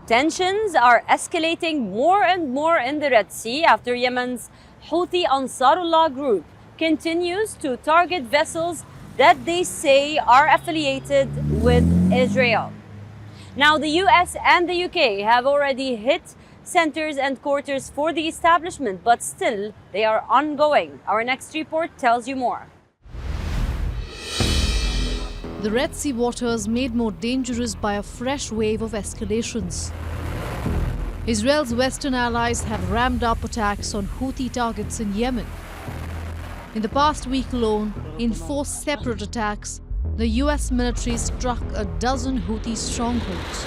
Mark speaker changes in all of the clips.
Speaker 1: Tensions are escalating more and more in the Red Sea after Yemen's Houthi Ansarullah group continues to target vessels that they say are affiliated with Israel. Now, the US and the UK have already hit centers and quarters for the establishment, but still they are ongoing. Our next report tells you more.
Speaker 2: The Red Sea waters made more dangerous by a fresh wave of escalations. Israel's Western allies have ramped up attacks on Houthi targets in Yemen. In the past week alone, in 4 separate attacks, the US military struck a dozen Houthi strongholds.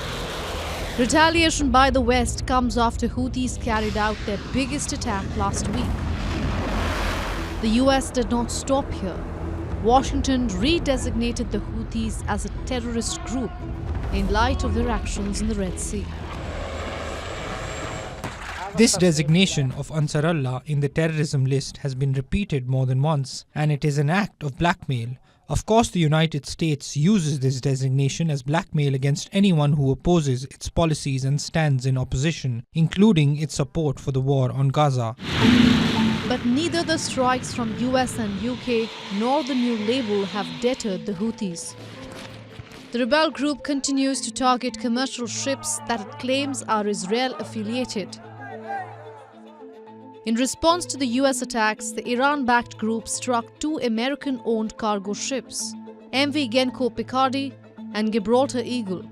Speaker 2: Retaliation by the West comes after Houthis carried out their biggest attack last week. The US did not stop here. Washington redesignated the Houthis as a terrorist group in light of their actions in the Red Sea.
Speaker 3: This designation of Ansarullah in the terrorism list has been repeated more than once, and it is an act of blackmail. Of course, the United States uses this designation as blackmail against anyone who opposes its policies and stands in opposition, including its support for the war on Gaza.
Speaker 2: But neither the strikes from US and UK nor the new label have deterred the Houthis. The rebel group continues to target commercial ships that it claims are Israel-affiliated. In response to the US attacks, the Iran-backed group struck 2 American-owned cargo ships, MV Genco Picardy and Gibraltar Eagle.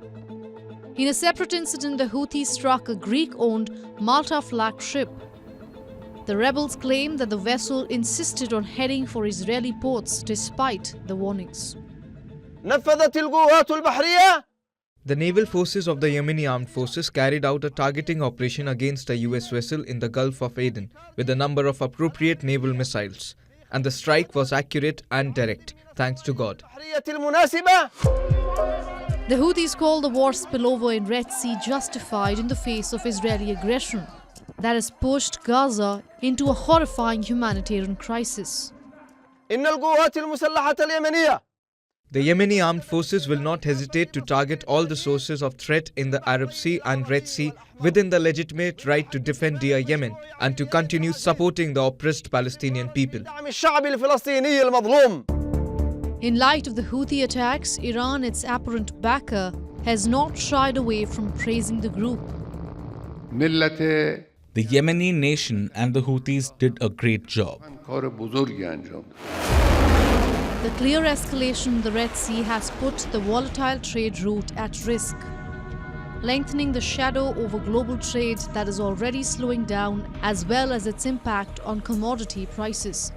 Speaker 2: In a separate incident, the Houthis struck a Greek-owned Malta-flagged ship. The rebels claim that the vessel insisted on heading for Israeli ports despite the warnings.
Speaker 4: The naval forces of the Yemeni armed forces carried out a targeting operation against a US vessel in the Gulf of Aden with a number of appropriate naval missiles. And the strike was accurate and direct, thanks to God.
Speaker 2: The Houthis call the war spillover in Red Sea justified in the face of Israeli aggression that has pushed Gaza into a horrifying humanitarian crisis.
Speaker 4: The Yemeni armed forces will not hesitate to target all the sources of threat in the Arab Sea and Red Sea within the legitimate right to defend dear Yemen and to continue supporting the oppressed Palestinian people.
Speaker 2: In light of the Houthi attacks, Iran, its apparent backer, has not shied away from praising the group.
Speaker 5: The Yemeni nation and the Houthis did a great job.
Speaker 2: The clear escalation in the Red Sea has put the volatile trade route at risk, lengthening the shadow over global trade that is already slowing down, as well as its impact on commodity prices.